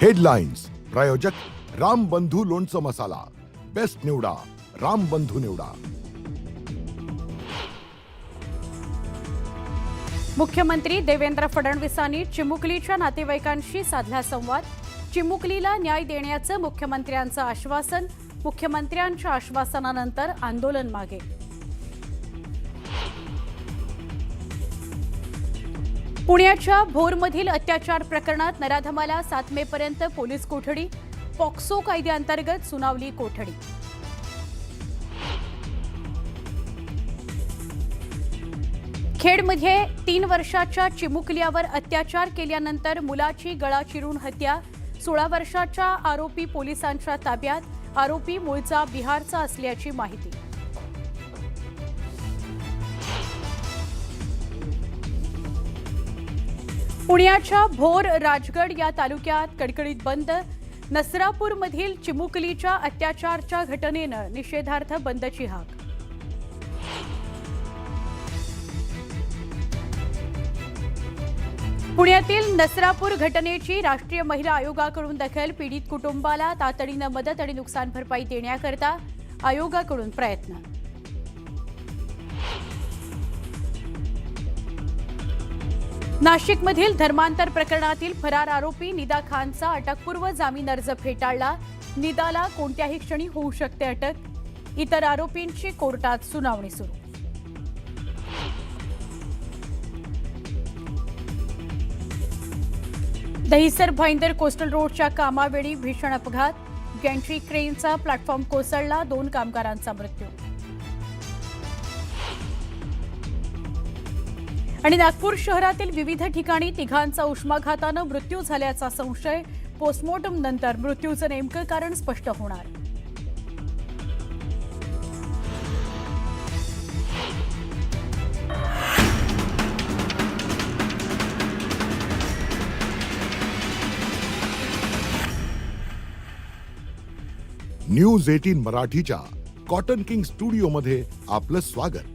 Headlines प्रायोजक राम बंधू लोणचं मसाला, बेस्ट निवडा राम बंधू निवडा। मुख्यमंत्री देवेंद्र फडणवीसांनी चिमुकलीच्या नातेवाईकांशी साधला संवाद। चिमुकलीला न्याय देण्याचं मुख्यमंत्र्यांचं आश्वासन। मुख्यमंत्र्यांच्या आश्वासनानंतर आंदोलन मागे। पुण्याच्या भोरमधील अत्याचार प्रकरणात नराधमाला 7 मेपर्यंत पोलीस कोठडी। पॉक्सो कायद्याअंतर्गत सुनावली कोठडी। खेडमध्ये 3 वर्षाच्या चिमुकल्यावर अत्याचार केल्यानंतर मुलाची गळा चिरून हत्या। 16 वर्षाच्या आरोपी पोलिसांच्या ताब्यात। आरोपी मूळचा बिहारचा असल्याची माहिती। पुण्याच्या भोर राजगड या तालुक्यात कडकडीत बंद। नसरापूरमधील चिमुकलीच्या अत्याचाराच्या घटनेनं निषेधार्थ बंदची हाक। पुण्यातील नसरापूर घटनेची राष्ट्रीय महिला आयोगाकडून दखल। पीडित कुटुंबाला तातडीनं मदत आणि नुकसान भरपाई देण्याकरता आयोगाकडून प्रयत्न। नाशिकमधील धर्मांतर प्रकरणातील फरार आरोपी निदा खानचा अटकपूर्व जामीन अर्ज फेटाळला। निदाला कोणत्याही क्षणी होऊ शकते अटक। इतर आरोपींची कोर्टात सुनावणी सुरू। दहिसर भाईंदर कोस्टल रोडच्या कामावेळी भीषण अपघात। गॅन्ट्री क्रेनचा प्लॅटफॉर्म कोसळला। 2 कामगारांचा मृत्यू। आणि नागपूर शहरातील विविध ठिकाणी तिघांचा उष्माघातानं मृत्यू झाल्याचा संशय। पोस्टमॉर्टम नंतर मृत्यूचं नेमकं कारण स्पष्ट होणार। न्यूज 18 मराठीच्या कॉटन किंग स्टुडिओ मध्ये आपलं स्वागत।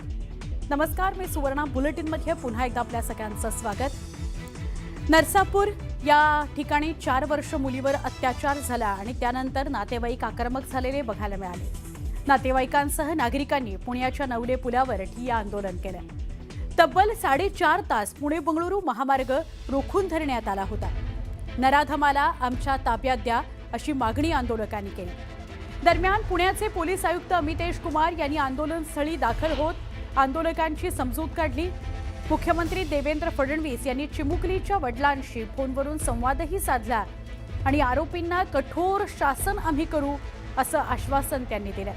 नमस्कार, मी सुवर्णा। बुलेटिनमध्ये पुन्हा एकदा आपल्या सगळ्यांचं स्वागत। नरसापूर या ठिकाणी 4 वर्ष मुलीवर अत्याचार झाला आणि त्यानंतर नातेवाईक आक्रमक झालेले बघायला मिळाले। नातेवाईकांसह नागरिकांनी पुण्याच्या नवले पुलावर ठिय्या आंदोलन केलं। तब्बल 4.5 तास पुणे बंगळुरू महामार्ग रोखून धरण्यात आला होता। नराधमाला आमच्या ताब्यात द्या अशी मागणी आंदोलकांनी केली। दरम्यान पुण्याचे पोलीस आयुक्त अमितेश कुमार यांनी आंदोलनस्थळी दाखल होत आंदोलकांची समजूत काढली। मुख्यमंत्री देवेंद्र फडणवीस यांनी चिमुकलीच्या वडिलांशी फोनवरून संवादही साधला आणि आरोपींना कठोर शासन आम्ही करू असं आश्वासन त्यांनी दिलं।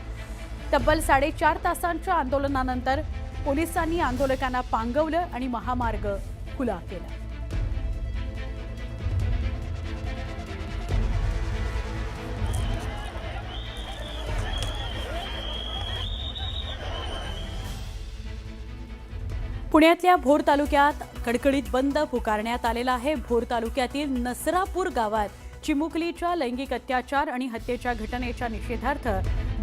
तब्बल 4.5 तासांच्या आंदोलनानंतर पोलिसांनी आंदोलकांना पांगवलं आणि महामार्ग खुला केला। पुण्यातल्या भोर तालुक्यात कडकडीत बंद पुकारण्यात आलेला आहे। भोर तालुक्यातील नसरापूर गावात चिमुकलीच्या लैंगिक अत्याचार आणि हत्येच्या घटनेच्या निषेधार्थ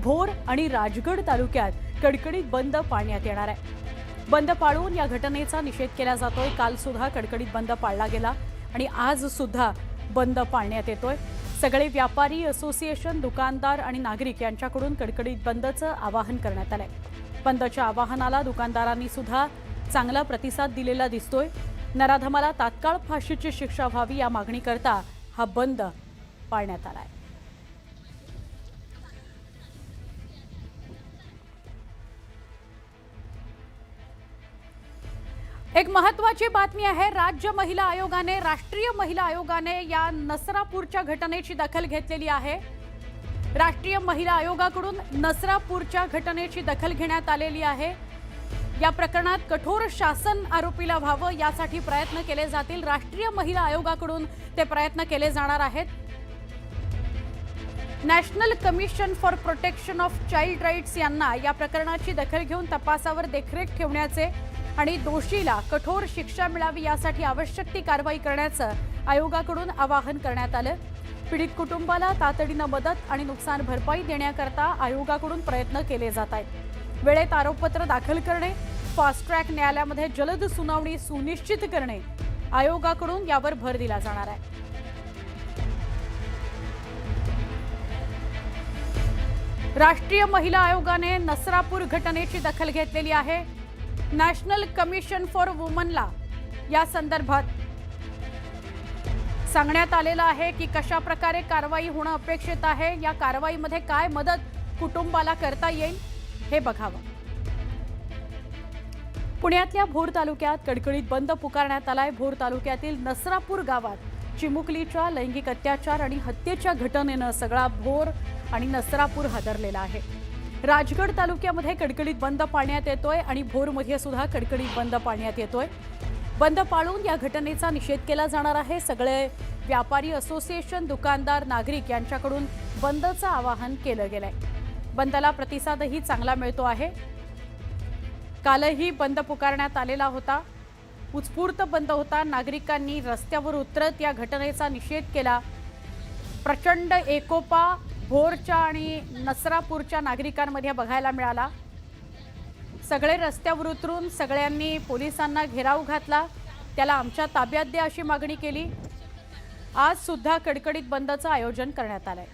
भोर आणि राजगड तालुक्यात कडकडीत बंद पाळण्यात येणार आहे। बंद पाळून या घटनेचा निषेध केला जातोय। काल सुद्धा कडकडीत बंद पाळला गेला आणि आज सुद्धा बंद पाळण्यात येतोय। सगळे व्यापारी असोसिएशन, दुकानदार आणि नागरिक यांच्याकडून कडकडीत बंदचं आवाहन करण्यात आलंय। बंदच्या आवाहनाला दुकानदारांनी सुद्धा चांगला प्रतिसाद दिलेला दिसतोय। नराधमाला तात्काळ फाशीची शिक्षा व्हावी या मागणीकरता हा बंद पाळण्यात आलाय। एक महत्त्वाची बातमी आहे। राष्ट्रीय महिला आयोगाने या नसरापूरच्या घटनेची दखल घेतलेली आहे। राष्ट्रीय महिला आयोगाकडून नसरापूरच्या घटनेची दखल घेण्यात आलेली आहे। या प्रकरणात कठोर शासन आरोपीला व्हावं यासाठी प्रयत्न केले जातील। राष्ट्रीय महिला आयोगाकडून ते प्रयत्न केले जाणार आहेत। National commission for protection of child rights यांना या प्रकरणाची दखल घेऊन तपासावर देखरेख ठेवण्याचे आणि दोषीला कठोर शिक्षा मिळावी यासाठी आवश्यक ती कारवाई करण्याचं आयोगाकडून आवाहन करण्यात आलं। पीडित कुटुंबाला तातडीनं मदत आणि नुकसान भरपाई देण्याकरता आयोगाकडून प्रयत्न केले जात आहेत। वेळेत आरोपपत्र दाखल करणे, फास्ट ट्रॅक न्यायालयामध्ये जलद सुनावणी सुनिश्चित करणे आयोगाकडून यावर भर दिला जाणार आहे। राष्ट्रीय महिला आयोगाने नसरापूर घटनेची दखल घेतलेली आहे। नॅशनल कमिशन फॉर वुमनला या संदर्भात सांगण्यात आलेलं आहे की कशा प्रकारे कारवाई होणं अपेक्षित आहे, या कारवाईमध्ये काय मदत कुटुंबाला करता येईल हे बघावं। पुण्यातल्या भोर तालुक्यात कडकडीत बंद पुकारण्यात आलाय। भोर तालुक्यातील नसरापूर गावात चिमुकलीच्या लैंगिक अत्याचार आणि हत्येच्या घटनेनं सगळा भोर आणि नसरापूर हादरलेला आहे। राजगड तालुक्यामध्ये कडकडीत बंद पाळण्यात येतोय आणि भोरमध्ये सुद्धा कडकडीत बंद पाळण्यात येतोय। बंद पाळून या घटनेचा निषेध केला जाणार आहे। सगळे व्यापारी असोसिएशन, दुकानदार, नागरिक यांच्याकडून बंदचं आवाहन केलं गेलंय। बंदला प्रतिसादही चांगला मिळतो आहे। कालही बंद पुकारण्यात आलेला होता। उत्स्फूर्त बंद होता। नागरिकांनी रस्त्यावर उतरत या घटनेचा निषेध केला। प्रचंड एकोपा भोरच्या आणि नसरापूरच्या नागरिकांमध्ये बघायला मिळाला। सगळे रस्त्यावर उतरून सगळ्यांनी पोलिसांना घेराव घातला, त्याला आमच्या ताब्यात द्या अशी मागणी केली। आज सुद्धा कडकडीत बंदचं आयोजन करण्यात आलंय।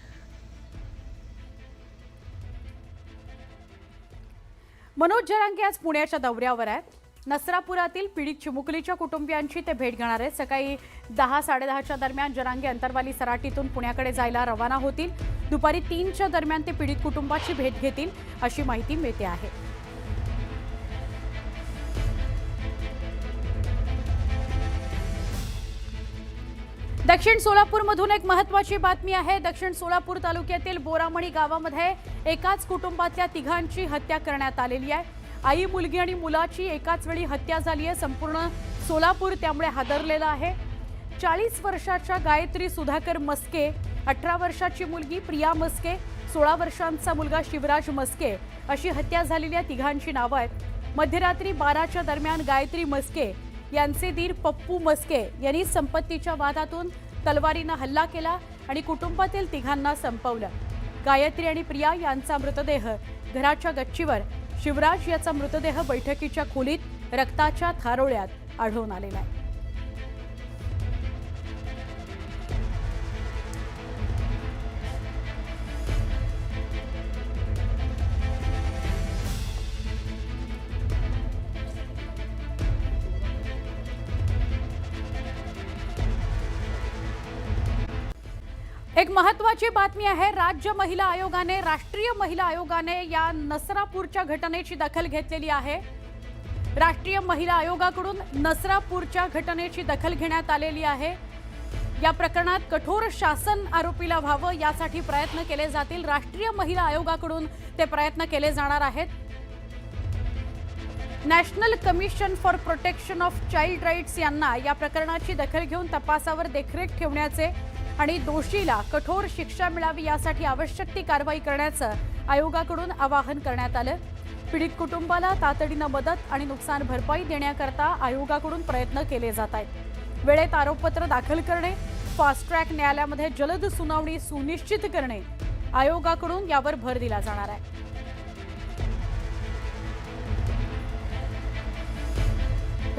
मनोज जरांगे आज पुण्याच्या दौऱ्यावर आहेत। नसरापुरातील पीडित चिमुकलीच्या कुटुंबियांची ते भेट घेणार आहेत। सकाळी 10-10:30च्या दरम्यान जरांगे अंतरवाली सराटीतून पुण्याकडे जायला रवाना होतील। दुपारी 3च्या दरम्यान ते पीडित कुटुंबाची भेट घेतील अशी माहिती मिळते आहे। दक्षिण सोलापूरमधून एक महत्त्वाची बातमी आहे। दक्षिण सोलापूर तालुक्यातील बोरामणी गावामध्ये एकाच कुटुंबातल्या तिघांची हत्या करण्यात आलेली आहे। आई, मुलगी आणि मुलाची एकाच वेळी हत्या झाली आहे। संपूर्ण सोलापूर त्यामुळे हादरलेलं आहे। 40 वर्षाच्या गायत्री सुधाकर मस्के, 18 वर्षाची मुलगी प्रिया मस्के, 16 वर्षांचा मुलगा शिवराज मस्के अशी हत्या झालेल्या तिघांची नावं आहेत। मध्यरात्री 12च्या दरम्यान गायत्री मस्के यांचे दीर पप्पू मस्के यांनी संपत्तीच्या वादातून तलवारीनं हल्ला केला आणि कुटुंबातील तिघांना संपवलं। गायत्री आणि प्रिया यांचा मृतदेह घराच्या गच्चीवर, शिवराज याचा मृतदेह बैठकीच्या खोलीत रक्ताच्या थारोळ्यात आढळून आलेला आहे। एक महत्त्वाची बातमी आहे। राष्ट्रीय महिला आयोगाने या नसरापूरच्या घटनेची दखल घेतलेली आहे। राष्ट्रीय महिला आयोगाकडून नसरापूरच्या घटनेची दखल घेण्यात आलेली आहे। या प्रकरणात कठोर शासन आरोपीला व्हावं यासाठी प्रयत्न केले जातील। राष्ट्रीय महिला आयोगाकडून ते प्रयत्न केले जाणार आहेत। National commission for protection of child rights यांना या प्रकरणाची दखल घेऊन तपासावर देखरेख ठेवण्याचे आणि दोषीला कठोर शिक्षा मिळावी यासाठी आवश्यक ती कारवाई करण्याचं आयोगाकडून आवाहन करण्यात आलं। पीडित कुटुंबाला तातडीनं मदत आणि नुकसान भरपाई देण्याकरता आयोगाकडून प्रयत्न केले जात आहेत। वेळेत आरोपपत्र दाखल करणे, फास्ट ट्रॅक न्यायालयामध्ये जलद सुनावणी सुनिश्चित करणे, आयोगाकडून यावर भर दिला जाणार आहे।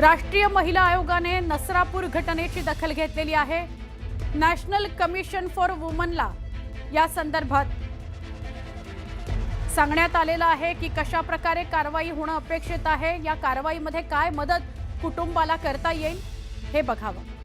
राष्ट्रीय महिला आयोगाने नसरापूर घटनेची दखल घेतलेली आहे। नॅशनल कमिशन फॉर वुमनला या संदर्भात सांगण्यात आलेलं आहे की कशा प्रकारे कारवाई होणं अपेक्षित आहे, या कारवाईमध्ये काय मदत कुटुंबाला करता येईल हे बघावं।